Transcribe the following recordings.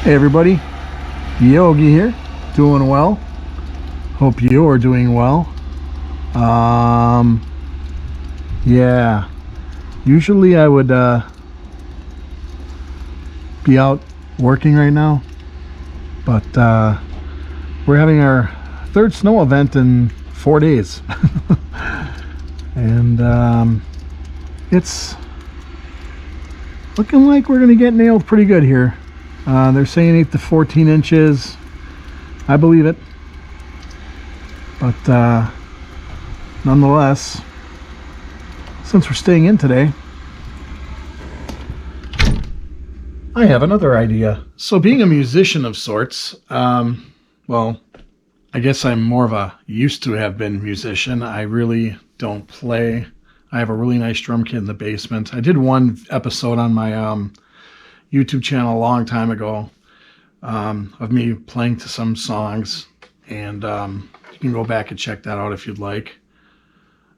Hey everybody, Yogi here, doing well. Hope you are doing well. Yeah, usually I would be out working right now, but we're having our third snow event in 4 days. And it's looking like we're gonna get nailed pretty good here. They're saying 8 to 14 inches. I believe it. But nonetheless, since we're staying in today, I have another idea. So being a musician of sorts, well, I guess I'm more of a used to have been musician. I really don't play. I have a really nice drum kit in the basement. I did one episode on my YouTube channel a long time ago of me playing to some songs, and you can go back and check that out if you'd like,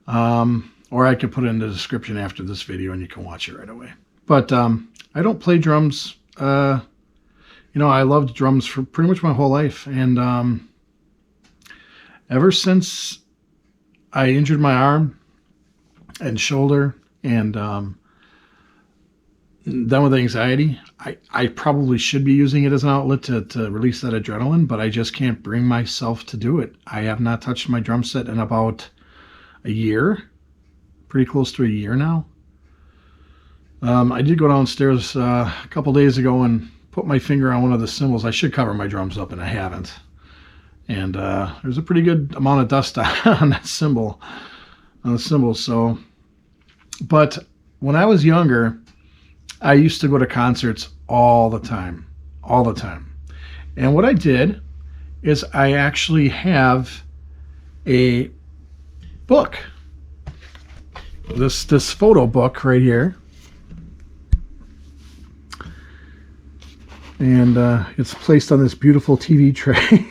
or I could put it in the description after this video and you can watch it right away. But I don't play drums. I loved drums for pretty much my whole life, and ever since I injured my arm and shoulder and then with anxiety, I probably should be using it as an outlet to release that adrenaline, but I just can't bring myself to do it. I have not touched my drum set in about a year, pretty close to a year now. I did go downstairs a couple days ago and put my finger on one of the cymbals. I should cover my drums up, and I haven't. And there's a pretty good amount of dust on that cymbal, on the cymbal. So, but when I was younger, I used to go to concerts all the time. And what I did is I actually have a book, this photo book right here. And it's placed on this beautiful TV tray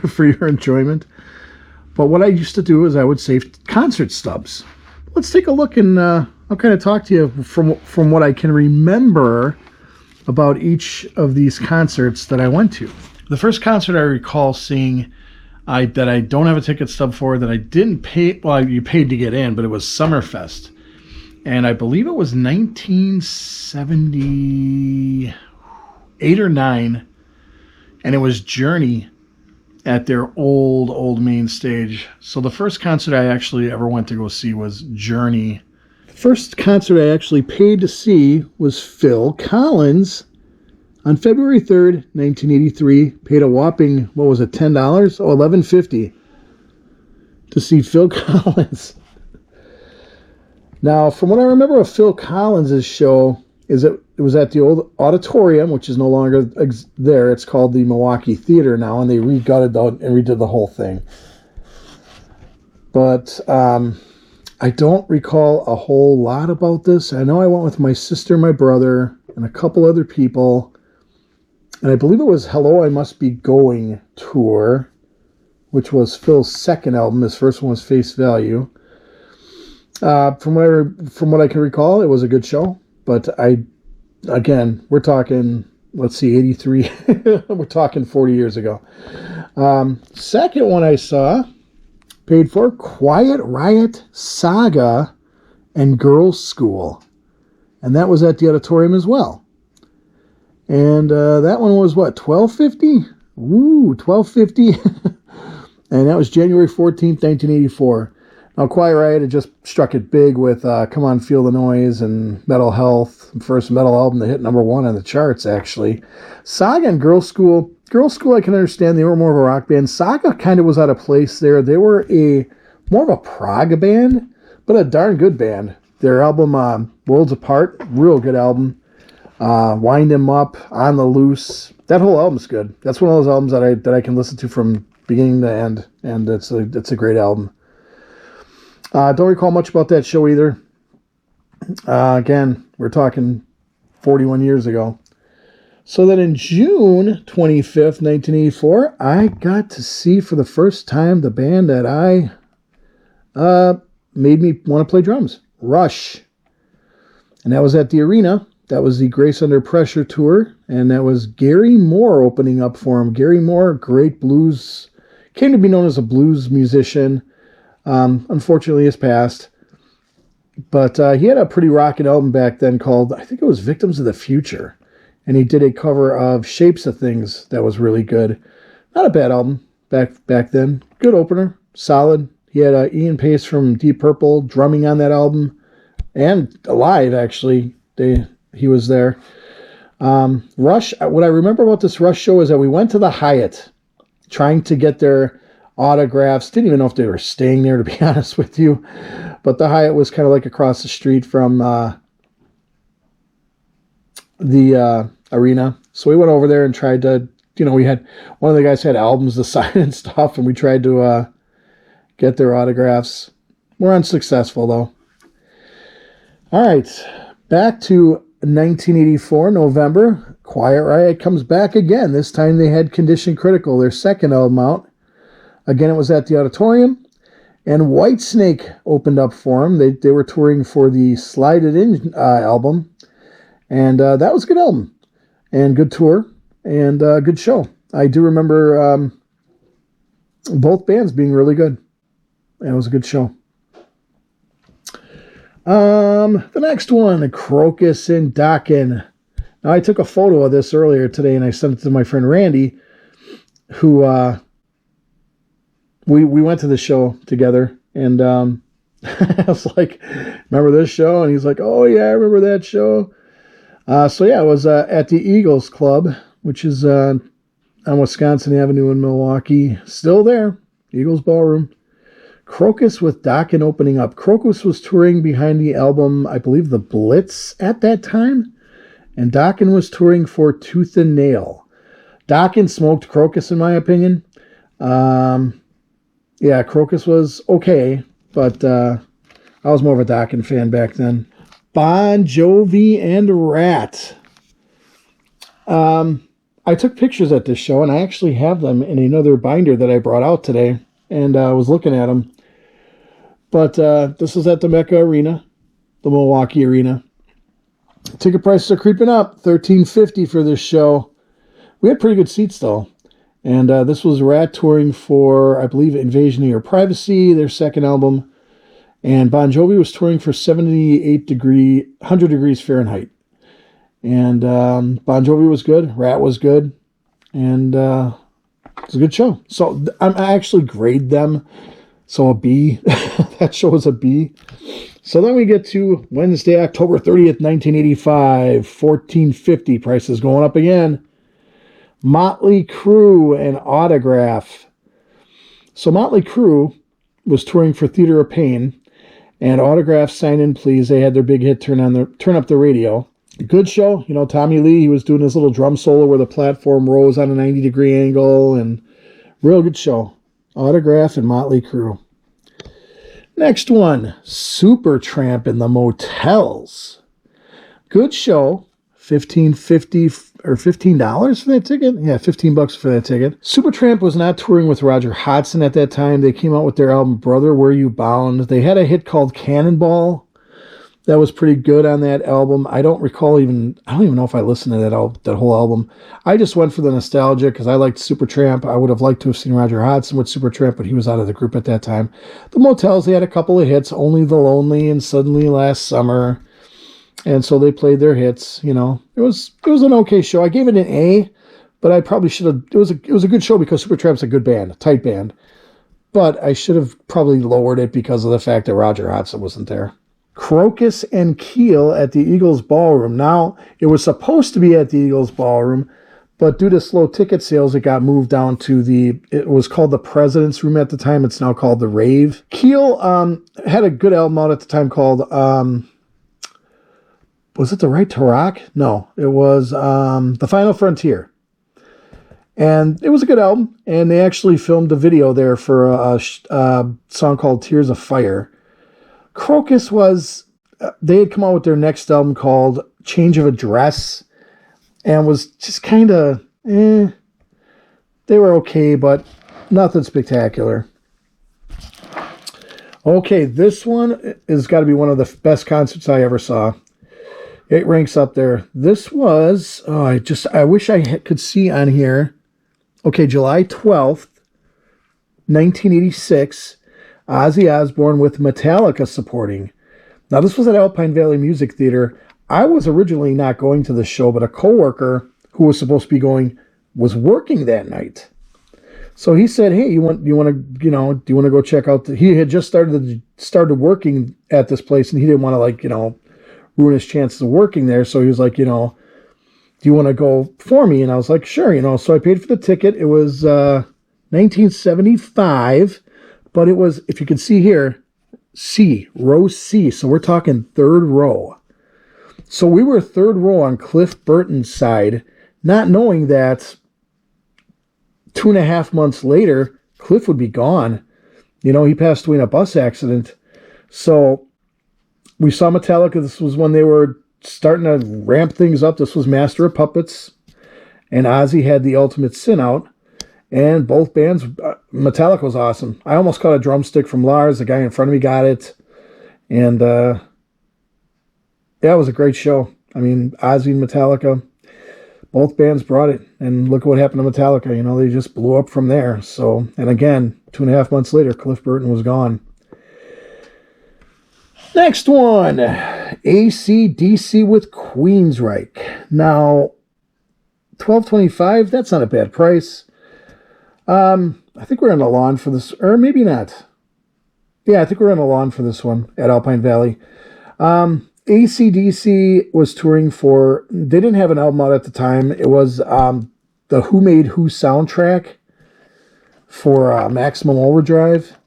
for your enjoyment. But what I used to do is I would save concert stubs. Let's take a look, and I'll kind of talk to you from what I can remember about each of these concerts that I went to. The first concert I recall seeing that I don't have a ticket stub for, that I didn't pay, well, you paid to get in, but it was Summerfest. And I believe it was 1978 or 9, and it was Journey at their old main stage. So the first concert I actually ever went to go see was Journey. The first concert I actually paid to see was Phil Collins on February 3rd, 1983. Paid a whopping, what was it, $10? Oh, $11.50 to see Phil Collins. Now, from what I remember of Phil Collins' show, is it was at the old auditorium, which is no longer there. It's called the Milwaukee Theater now, and they re-gutted out and redid the whole thing. But I don't recall a whole lot about this. I know I went with my sister, my brother, and a couple other people, and I believe it was Hello, I Must Be Going tour, which was Phil's second album. His first one was Face Value. From what I can recall, it was a good show. But again, we're talking, let's see, 83. We're talking 40 years ago. Second one I saw, paid for, Quiet Riot, Saga, and Girls' School. And that was at the auditorium as well. And that one was what, $12.50? Ooh, $12.50. And that was January 14th, 1984. Now, Quiet Riot had just struck it big with Come On, Feel the Noise and Metal Health, first metal album to hit #1 on the charts, actually. Saga and Girls' School. Girls' School, I can understand. They were more of a rock band. Saga kind of was out of place there. They were more of a prog band, but a darn good band. Their album, Worlds Apart, real good album. Wind 'Em Up, On the Loose. That whole album's good. That's one of those albums that I can listen to from beginning to end, and it's a great album. Don't recall much about that show either. Again, we're talking 41 years ago. So then in June 25th, 1984, I got to see for the first time the band that made me want to play drums, Rush. And that was at the Arena That was the Grace Under Pressure tour, and that was Gary Moore opening up for him. Gary Moore, great blues, came to be known as a blues musician. Unfortunately, has passed. But he had a pretty rocking album back then called, I think it was Victims of the Future. And he did a cover of Shapes of Things that was really good. Not a bad album back then. Good opener, solid. He had Ian Pace from Deep Purple drumming on that album. And live, actually. He was there. Rush, what I remember about this Rush show is that we went to the Hyatt trying to get their autographs. Didn't even know if they were staying there, to be honest with you. But the Hyatt was kind of like across the street from the arena. So we went over there and tried to, we had, one of the guys had albums to sign and stuff, and we tried to get their autographs. We're unsuccessful, though. All right, back to 1984, November. Quiet Riot comes back again. This time they had Condition Critical, their second album out. Again, it was at the Auditorium. And Whitesnake opened up for them. They were touring for the Slide It In album. And that was a good album. And good tour. And good show. I do remember both bands being really good. And it was a good show. The next one, Crocus and Dokken. Now, I took a photo of this earlier today, and I sent it to my friend Randy, who we went to the show together, and I was like, remember this show? And he's like, oh, yeah, I remember that show. So, yeah, it was at the Eagles Club, which is on Wisconsin Avenue in Milwaukee. Still there, Eagles Ballroom. Crocus with Dokken opening up. Crocus was touring behind the album, I believe, The Blitz at that time. And Dokken was touring for Tooth and Nail. Dokken smoked Crocus, in my opinion. Yeah, Crocus was okay, but I was more of a Dokken fan back then. Bon Jovi and Rat. I took pictures at this show, and I actually have them in another binder that I brought out today, and I was looking at them. But this was at the Mecca Arena, the Milwaukee Arena. Ticket prices are creeping up, $13.50 for this show. We had pretty good seats, though. And this was Rat touring for, I believe, Invasion of Your Privacy, their second album. And Bon Jovi was touring for 100 degrees Fahrenheit. And Bon Jovi was good. Rat was good. And it was a good show. So I actually grade them. So a B. That show was a B. So then we get to Wednesday, October 30th, 1985. $14.50. Prices going up again. Motley Crue and Autograph. So Motley Crue was touring for Theater of Pain, and Autograph, Sign In Please. They had their big hit, Turn Up the Radio. Good show. Tommy Lee, he was doing his little drum solo where the platform rose on a 90-degree angle, and real good show. Autograph and Motley Crue. Next one, Supertramp in the Motels. Good show. $15.50 or $15 for that ticket? Yeah, $15 for that ticket. Supertramp was not touring with Roger Hodgson at that time. They came out with their album Brother, Where You Bound. They had a hit called Cannonball. That was pretty good on that album. I don't even know if I listened to that whole album. I just went for the nostalgia because I liked Supertramp. I would have liked to have seen Roger Hodgson with Supertramp, but he was out of the group at that time. The Motels, they had a couple of hits, Only the Lonely and Suddenly Last Summer. And so they played their hits, It was an okay show. I gave it an A, but I probably should have. It was a good show because Supertramp's a good band, a tight band. But I should have probably lowered it because of the fact that Roger Hodgson wasn't there. Crocus and Keel at the Eagles Ballroom. Now, it was supposed to be at the Eagles Ballroom, but due to slow ticket sales, it got moved down to it was called the President's Room at the time. It's now called the Rave. Keel had a good album out at the time called, was it The Right to Rock? No, it was The Final Frontier. And it was a good album, and they actually filmed a video there for a song called Tears of Fire. Crocus they had come out with their next album called Change of Address, and was just kind of, They were okay, but nothing spectacular. Okay, this one has got to be one of the best concerts I ever saw. It ranks up there. This was, I wish I could see on here. Okay, July 12th, 1986, Ozzy Osbourne with Metallica supporting. Now, this was at Alpine Valley Music Theater. I was originally not going to this show, but a coworker who was supposed to be going was working that night. So he said, "Hey, do you want to go check out?" He had just started working at this place, and he didn't want to ruin his chances of working there. So he was like, "Do you want to go for me?" And I was like, "Sure." So I paid for the ticket. It was 1975, but it was, if you can see here, row C. So we're talking third row. So we were third row on Cliff Burton's side, not knowing that 2.5 months later, Cliff would be gone. He passed away in a bus accident. So we saw Metallica. This was when they were starting to ramp things up. This was Master of Puppets, and Ozzy had The Ultimate Sin out. And both bands, Metallica was awesome. I almost caught a drumstick from Lars. The guy in front of me got it. And it was a great show. I mean, Ozzy and Metallica, both bands brought it. And look at what happened to Metallica. They just blew up from there. So, and again, 2.5 months later, Cliff Burton was gone. Next one, AC/DC with Queensryche. Now, $12.25, that's not a bad price. I think we're on the lawn for this, or maybe not. Yeah, I think we're on the lawn for this one at Alpine Valley. AC/DC was touring for, they didn't have an album out at the time. It was the Who Made Who soundtrack for Maximum Overdrive.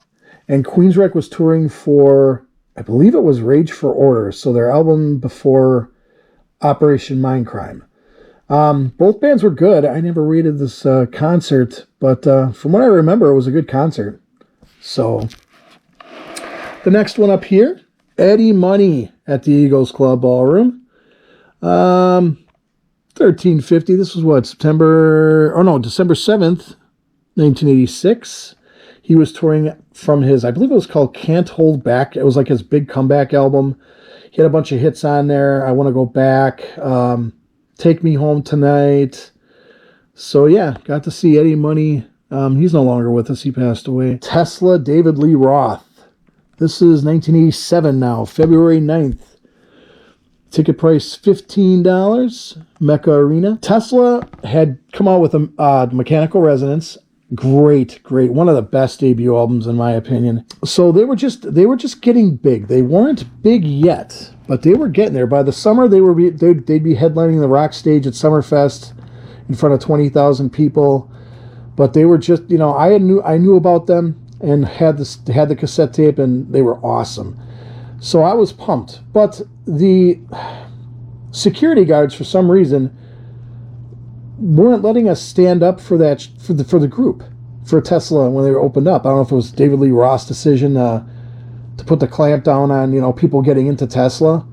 And Queensryche was touring for, I believe it was Rage for Order, so their album before Operation Mindcrime. Both bands were good. I never rated this concert, but from what I remember, it was a good concert. So, the next one up here, Eddie Money at the Eagles Club Ballroom. $13.50. This was what, December 7th, 1986. He was touring from his, I believe it was called Can't Hold Back. It was like his big comeback album. He had a bunch of hits on there. I Want to Go Back. Take Me Home Tonight. So yeah, got to see Eddie Money. He's no longer with us. He passed away. Tesla, David Lee Roth. This is 1987 now, February 9th. Ticket price $15, Mecca Arena. Tesla had come out with a Mechanical Resonance. Great. One of the best debut albums in my opinion. So they were just getting big. They weren't big yet, but they were getting there. By the summer, they'd be headlining the rock stage at Summerfest in front of 20,000 people. But they were just, I knew about them and had the cassette tape, and they were awesome. So I was pumped. But the security guards, for some reason, weren't letting us stand up for the group, for Tesla when they were opened up. I don't know if it was David Lee Roth's decision to put the clamp down on people getting into Tesla,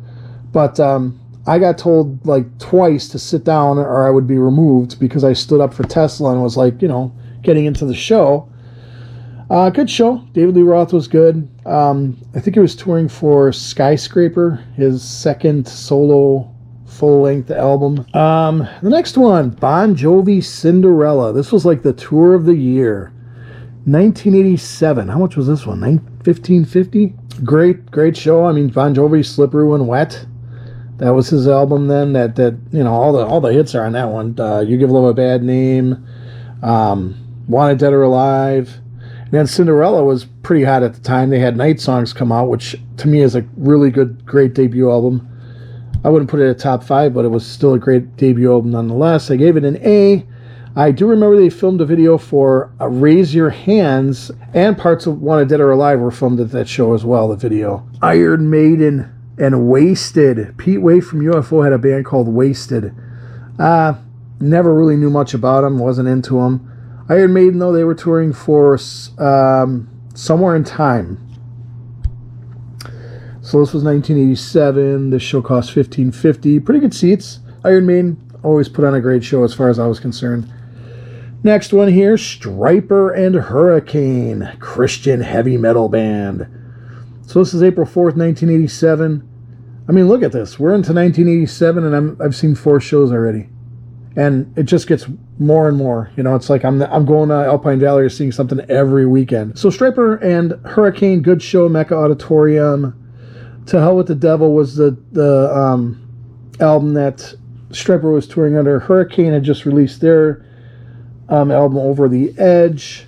but I got told like twice to sit down or I would be removed because I stood up for Tesla and was getting into the show. Good show. David Lee Roth was good. I think he was touring for Skyscraper, his second solo full-length album. The next one, Bon Jovi Cinderella. This was like the tour of the year. 1987. How much was this one? $15.50? Great show. I mean, Bon Jovi, Slippery When Wet. That was his album then. That all the hits are on that one. You Give Love a Bad Name. Wanted Dead or Alive. And then Cinderella was pretty hot at the time. They had Night Songs come out, which to me is a really great debut album. I wouldn't put it at top 5, but it was still a great debut album nonetheless. I gave it an A. I do remember they filmed a video for Raise Your Hands, and parts of Wanted Dead or Alive were filmed at that show as well, the video. Iron Maiden and Wasted. Pete Way from UFO had a band called Wasted. Never really knew much about them, wasn't into them. Iron Maiden, though, they were touring for Somewhere in Time. So this was 1987. This show cost $15.50. Pretty good seats. Iron Maiden always put on a great show as far as I was concerned. Next one here, Stryper and Hurricane, Christian heavy metal band. So this is April 4th, 1987. I mean, look at this. We're into 1987, and I've seen 4 shows already, and it just gets more and more. You know, it's like I'm going to Alpine Valley or seeing something every weekend. So Stryper and Hurricane, good show, Mecca Auditorium. To Hell with the Devil was the album that Stryper was touring under. Hurricane had just released their album Over the Edge.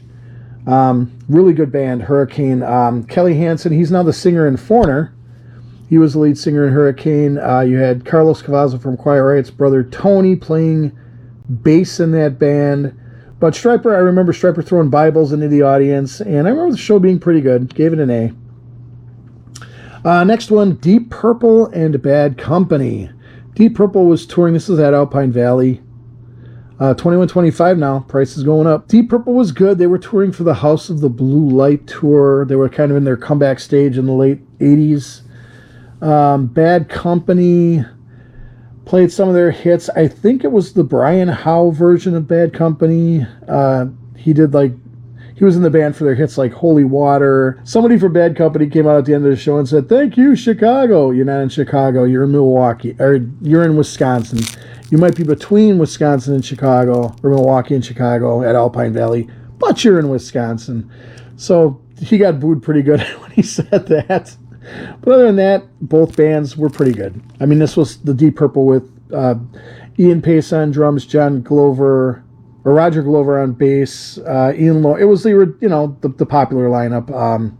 Really good band, Hurricane. Kelly Hansen, he's now the singer in Foreigner. He was the lead singer in Hurricane. You had Carlos Cavazzo from Quiet Riot's brother Tony playing bass in that band. But Stryper, I remember Stryper throwing Bibles into the audience, and I remember the show being pretty good. Gave it an A. Next one, Deep Purple and Bad Company. Deep Purple was touring. This is at Alpine Valley. 21.25 now. Price is going up. Deep Purple was good. They were touring for the House of the Blue Light tour. They were kind of in their comeback stage in the late 80s. Bad Company played some of their hits. I think it was the Brian Howe version of Bad Company. He was in the band for their hits like Holy Water. Somebody from Bad Company came out at the end of the show and said, "Thank you, Chicago." You're not in Chicago. You're in Milwaukee. Or you're in Wisconsin. You might be between Wisconsin and Chicago, or Milwaukee and Chicago at Alpine Valley, but you're in Wisconsin. So he got booed pretty good when he said that. But other than that, both bands were pretty good. I mean, this was the Deep Purple with Ian Pace on drums, Roger Glover on bass, Ian Lowe. It was the popular lineup.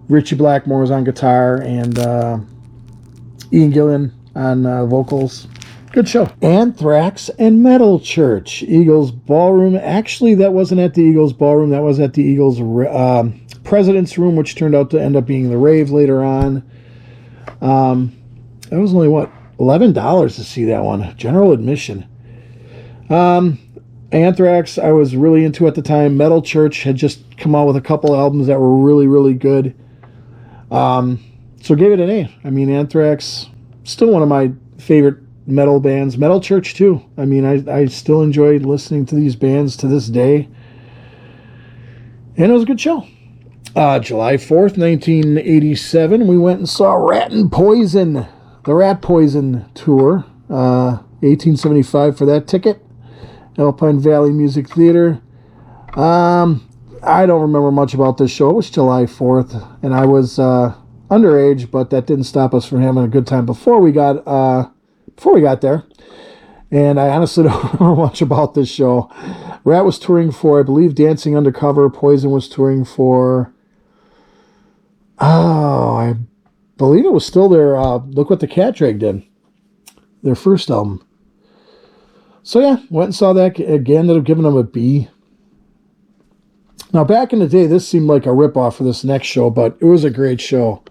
Richie Blackmore was on guitar, and Ian Gillan on vocals. Good show. Anthrax and Metal Church, Eagles Ballroom. Actually, that wasn't at the Eagles Ballroom. That was at the Eagles President's Room, which turned out to end up being the Rave later on. That was only, $11 to see that one. General admission. Anthrax, I was really into at the time. Metal Church had just come out with a couple albums that were really, really good. So gave it an A. I mean, Anthrax, still one of my favorite metal bands. Metal Church, too. I mean, I still enjoy listening to these bands to this day. And it was a good show. July 4th, 1987, we went and saw Rat and Poison, the Rat Poison tour. $18.75 for that ticket. Alpine Valley Music Theater. I don't remember much about this show. It was July 4th, and I was underage, but that didn't stop us from having a good time before we got there. And I honestly don't remember much about this show. Rat was touring for, I believe, Dancing Undercover. Poison was touring for, I believe it was still their Look What the Cat Drag did, their first album. So yeah, went and saw that again. Ended up giving them a B. Now, back in the day, this seemed like a ripoff for this next show, but it was a great show.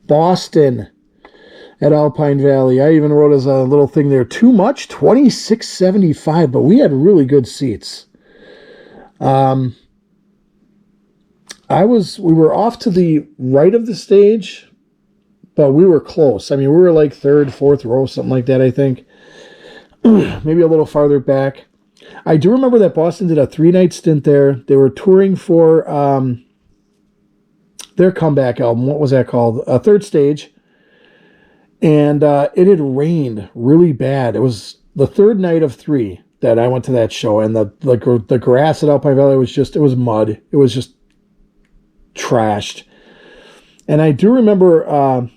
Boston at Alpine Valley. I even wrote as a little thing there, too much, $26.75, but we had really good seats. We were off to the right of the stage, but we were close. I mean, we were like third, fourth row, something like that, I think. Maybe a little farther back. I do remember that Boston did a 3-night stint there. They were touring for their comeback album. What was that called? Third Stage. And it had rained really bad. It was the third night of 3 that I went to that show. And the grass at Alpine Valley it was mud. It was just trashed. And I do remember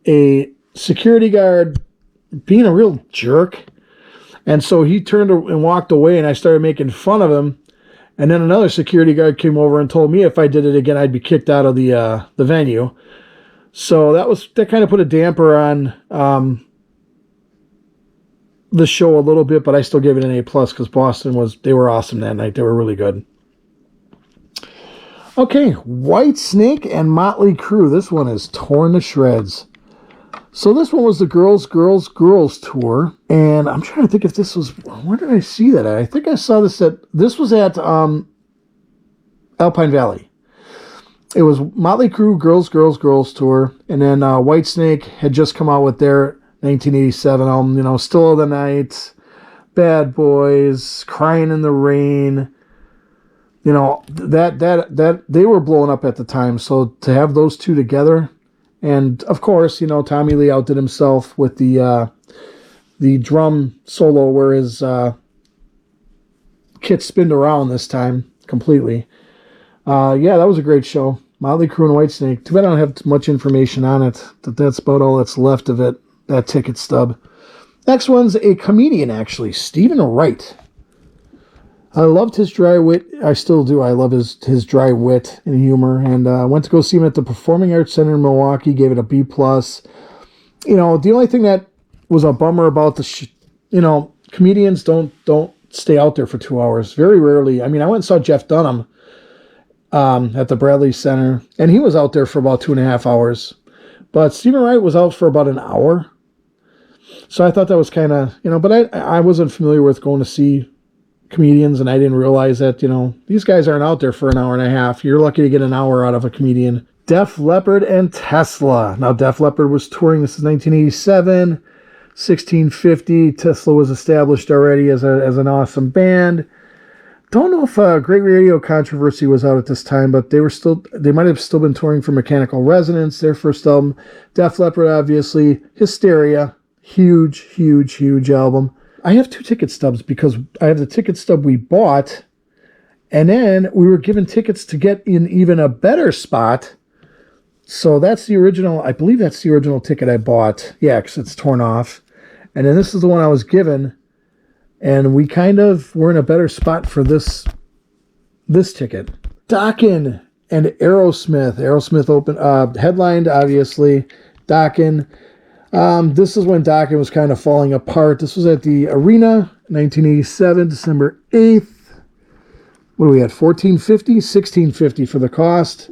a security guard being a real jerk. And so he turned and walked away, and I started making fun of him. And then another security guard came over and told me if I did it again, I'd be kicked out of the venue. So that kind of put a damper on the show a little bit, but I still gave it an A+ because Boston they were awesome that night. They were really good. Okay, Whitesnake and Motley Crue. This one is torn to shreds. So this one was the Girls tour, and I'm trying to think if this was, where did I see that at? I think I saw this was at Alpine Valley. It was Motley Crue Girls tour, and then Whitesnake had just come out with their 1987 album, Still of the Night, Bad Boys, Crying in the Rain. That they were blowing up at the time, so to have those two together And of course, you know, Tommy Lee outdid himself with the drum solo where his kit spinned around this time completely. Yeah, that was a great show. Motley Crue and Whitesnake. Too bad I don't have much information on it. That's about all that's left of it, that ticket stub. Next one's a comedian, actually, Stephen Wright. I loved his dry wit. I still do. I love his dry wit and humor. And I went to go see him at the Performing Arts Center in Milwaukee. Gave it a B+. You know, the only thing that was a bummer about comedians don't stay out there for 2 hours. Very rarely. I mean, I went and saw Jeff Dunham at the Bradley Center, and he was out there for about 2.5 hours. But Stephen Wright was out for about an hour. So I thought that was kind of, but I wasn't familiar with going to see comedians, and I didn't realize that, these guys aren't out there for an hour and a half. You're lucky to get an hour out of a comedian. Def Leppard and Tesla. Now, Def Leppard was touring. This is 1987, 1650. Tesla was established already as an awesome band. Don't know if Great Radio Controversy was out at this time, but they might have still been touring for Mechanical Resonance, their first album. Def Leppard, obviously. Hysteria. Huge, huge, huge album. I have 2 ticket stubs because I have the ticket stub we bought, and then we were given tickets to get in even a better spot. So that's the original, I believe that's the original ticket I bought. Yeah, because it's torn off. And then this is the one I was given, and we kind of were in a better spot for this ticket. Dokken and Aerosmith. Aerosmith headlined, obviously. Dokken. This is when Dokken was kind of falling apart. This was at the Arena, 1987, December 8th. What do we have? $14.50? $16.50 for the cost.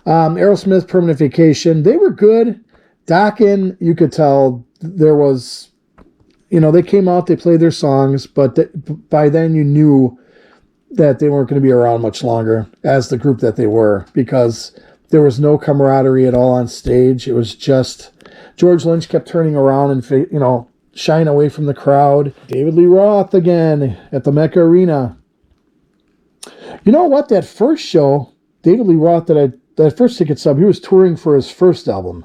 Aerosmith, Permanent Vacation. They were good. Dokken, you could tell there was, they came out, they played their songs, but by then you knew that they weren't going to be around much longer as the group that they were, because there was no camaraderie at all on stage. It was just George Lynch kept turning around and, shying away from the crowd. David Lee Roth again at the Mecca Arena. You know what? That first show, David Lee Roth, that first ticket sub, he was touring for his first album,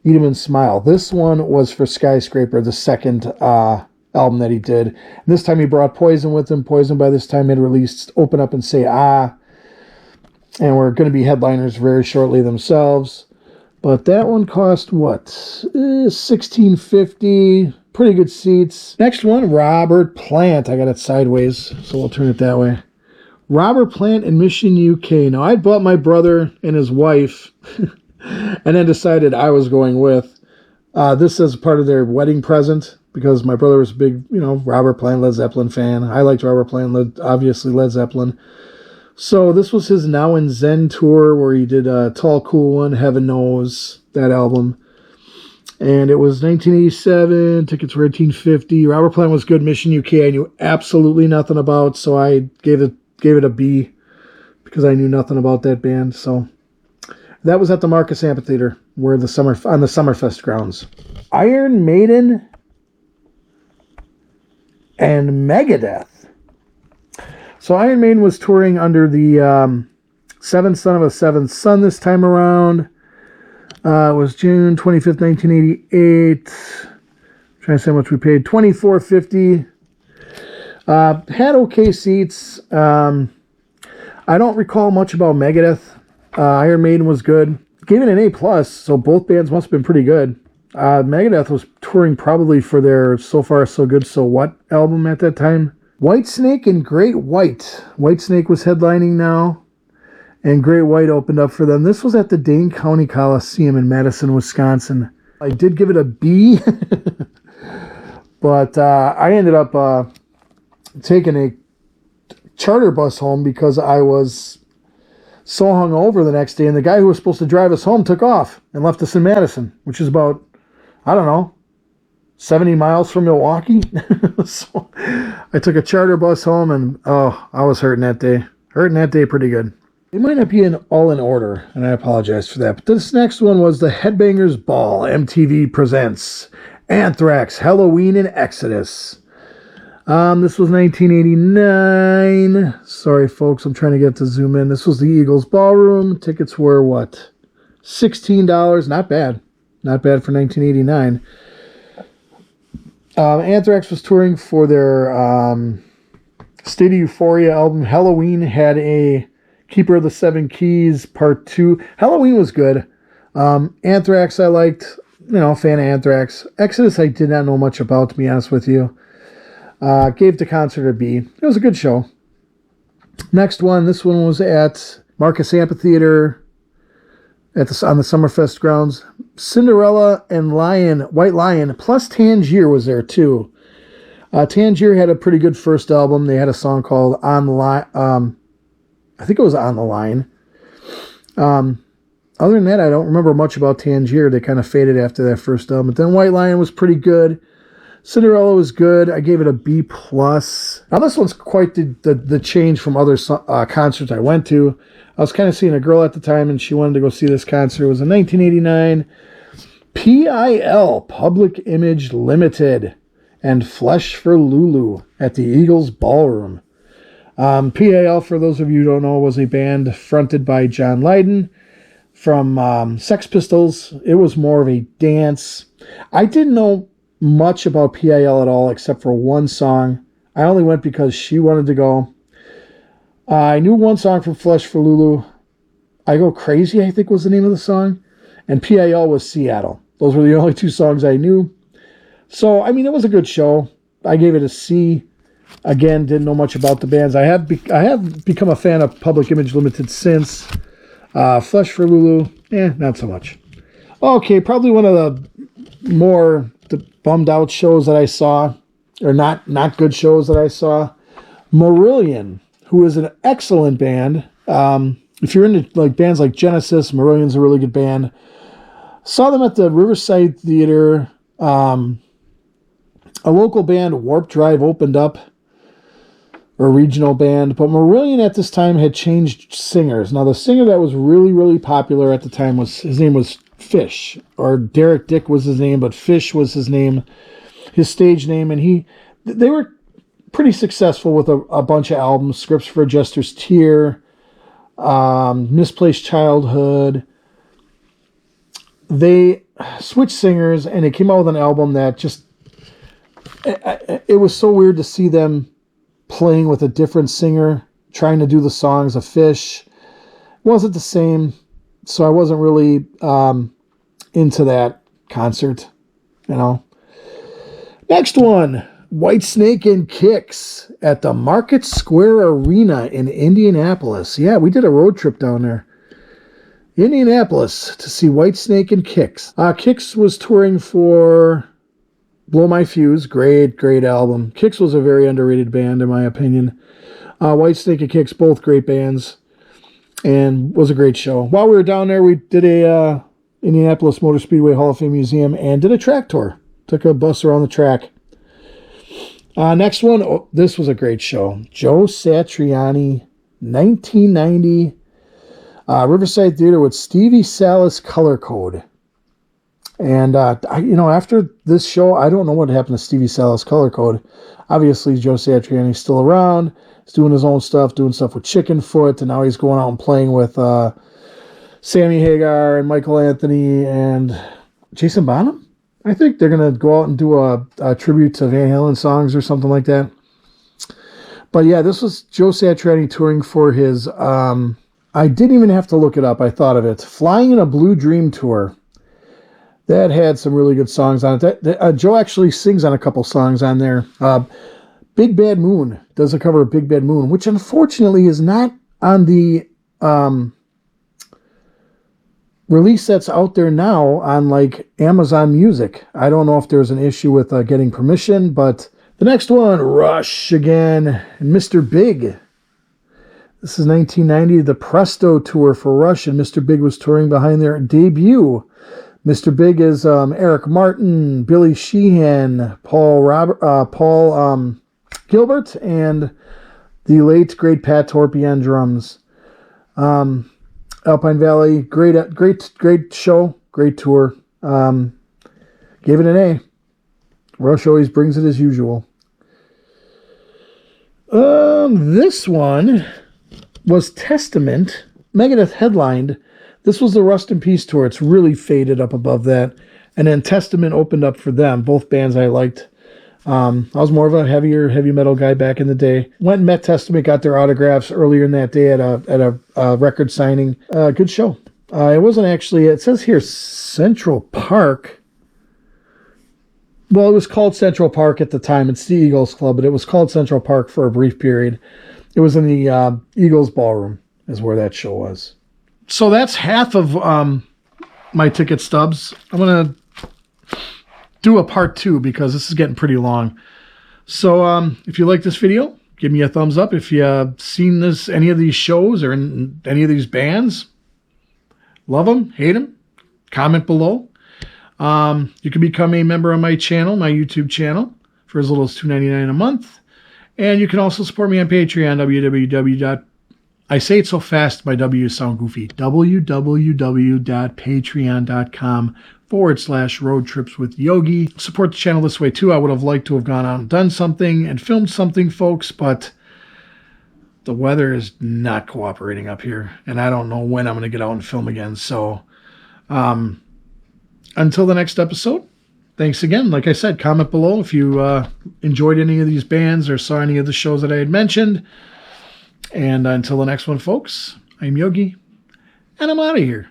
Eat 'Em and Smile. This one was for Skyscraper, the second album that he did. And this time he brought Poison with him. Poison by this time had released Open Up and Say Ah, and were going to be headliners very shortly themselves. But that one cost, what, $16.50. Pretty good seats. Next one, Robert Plant. I got it sideways, so we'll turn it that way. Robert Plant in Mission, UK. Now, I'd bought my brother and his wife, and then decided I was going with. This as part of their wedding present, because my brother was a big, Robert Plant, Led Zeppelin fan. I liked Robert Plant, obviously Led Zeppelin. So this was his Now and Zen tour, where he did Tall Cool One, Heaven Knows, that album. And it was 1987. Tickets were $18.50. Robert Plant was good. Mission, UK, I knew absolutely nothing about, so I gave it a B because I knew nothing about that band. So that was at the Marcus Amphitheater, where on the Summerfest grounds. Iron Maiden and Megadeth. So Iron Maiden was touring under the Seventh Son of a Seventh Son this time around. It was June 25th, 1988. Trying to see how much we paid. $24.50. Had okay seats. I don't recall much about Megadeth. Iron Maiden was good. Gave it an A+, so both bands must have been pretty good. Megadeth was touring probably for their So Far So Good So What album at that time. Whitesnake and Great White. Whitesnake was headlining now, and Great White opened up for them. This was at the Dane County Coliseum in Madison, Wisconsin. I did give it a B, but I ended up taking a charter bus home because I was so hungover the next day, and the guy who was supposed to drive us home took off and left us in Madison, which is about, 70 miles from Milwaukee. So I took a charter bus home, and I was hurting that day. Hurting that day pretty good. It might not be all in order, and I apologize for that. But this next one was the Headbangers Ball. MTV presents Anthrax, Halloween, and Exodus. This was 1989. Sorry, folks, I'm trying to get to zoom in. This was the Eagles Ballroom. Tickets were what? $16. Not bad. Not bad for 1989. Anthrax was touring for their State of Euphoria album. Halloween had a Keeper of the Seven Keys Part 2. Halloween was good. Anthrax I liked. Fan of Anthrax. Exodus I did not know much about, to be honest with you. Gave the concert a B. It was a good show. Next one. This one was at Marcus Amphitheater on the Summerfest grounds. Cinderella and White Lion, plus Tangier was there too. Tangier had a pretty good first album. They had a song called On the Line. I think it was On the Line. Other than that, I don't remember much about Tangier. They kind of faded after that first album. But then White Lion was pretty good. Cinderella was good. I gave it a B+. Now this one's quite the change from other concerts I went to. I was kind of seeing a girl at the time, and she wanted to go see this concert. It was in 1989. PIL, Public Image Limited, and Flesh for Lulu at the Eagles Ballroom. PIL, for those of you who don't know, was a band fronted by John Lydon from Sex Pistols. It was more of a dance. I didn't know much about PIL at all except for one song. I only went because she wanted to go. I knew one song from Flesh for Lulu. I Go Crazy, I think was the name of the song. And PIL was Seattle. Those were the only two songs I knew. So, I mean, it was a good show. I gave it a C. Again, didn't know much about the bands. I have become a fan of Public Image Limited since. Flesh for Lulu, not so much. Okay, probably one of the more bummed out shows that I saw, or not good shows that I saw. Marillion, who is an excellent band. If you're into bands like Genesis, Marillion's a really good band. Saw them at the Riverside Theater. A local band, Warp Drive, opened up, or a regional band. But Marillion at this time had changed singers. Now, the singer that was really, really popular at the time his name was Fish, or Derek Dick was his name, but Fish was his name, his stage name. And they were pretty successful with a bunch of albums. Scripts for a Jester's Tear, Misplaced Childhood. They switched singers, and they came out with an album that just... It was so weird to see them playing with a different singer, trying to do the songs of Fish. It wasn't the same, so I wasn't really into that concert, Next one, Whitesnake and Kix at the Market Square Arena in Indianapolis. Yeah, we did a road trip down there. Indianapolis to see Whitesnake and Kix. Kix was touring for Blow My Fuse. Great album. Kix was a very underrated band, in my opinion. Whitesnake and Kix, both great bands, and was a great show. While we were down there, we did a Indianapolis Motor Speedway Hall of Fame Museum and did a track tour. Took a bus around the track. Next one, this was a great show. Joe Satriani, 1990, Riverside Theater with Stevie Salas Color Code. And, after this show, I don't know what happened to Stevie Salas Color Code. Obviously, Joe Satriani's still around. He's doing his own stuff, doing stuff with Chickenfoot, and now he's going out and playing with Sammy Hagar and Michael Anthony and Jason Bonham. I think they're going to go out and do a tribute to Van Halen songs or something like that. But yeah, this was Joe Satriani touring for his, I didn't even have to look it up. I thought of it. Flying in a Blue Dream tour. That had some really good songs on it. Joe actually sings on a couple songs on there. Big Bad Moon does a cover of Big Bad Moon, which unfortunately is not on the release that's out there now on Amazon Music. I don't know if there's an issue with getting permission, but the next one, Rush again, and Mr. Big. This is 1990, the Presto tour for Rush, and Mr. Big was touring behind their debut. Mr. Big is Eric Martin, Billy Sheehan, Paul Gilbert, and the late great Pat Torpey on drums. Alpine Valley, great show, great tour. Gave it an A. Rush always brings it as usual. This one was Testament. Megadeth headlined This was the Rust in Peace tour. It's really faded up above that. And then Testament opened up for them. Both bands I liked. I was more of a heavy metal guy back in the day. Went and met Testament, got their autographs earlier in that day at a record signing. Good show. It wasn't actually, it says here Central Park. Well, it was called Central Park at the time. It's the Eagles Club, but it was called Central Park for a brief period. It was in the Eagles Ballroom is where that show was. So that's half of my ticket stubs. I'm going to do a part 2 because this is getting pretty long. So if you like this video, give me a thumbs up. If you've seen any of these shows or in any of these bands, love them, hate them, comment below. You can become a member of my channel, my YouTube channel, for as little as $2.99 a month. And you can also support me on Patreon, I say it so fast, my W's sound goofy, www.patreon.com/roadtripswithyogi. Support the channel this way too. I would have liked to have gone out and done something and filmed something, folks, but the weather is not cooperating up here, and I don't know when I'm going to get out and film again. So until the next episode, thanks again. Like I said, comment below if you enjoyed any of these bands or saw any of the shows that I had mentioned. And until the next one, folks, I'm Yogi, and I'm out of here.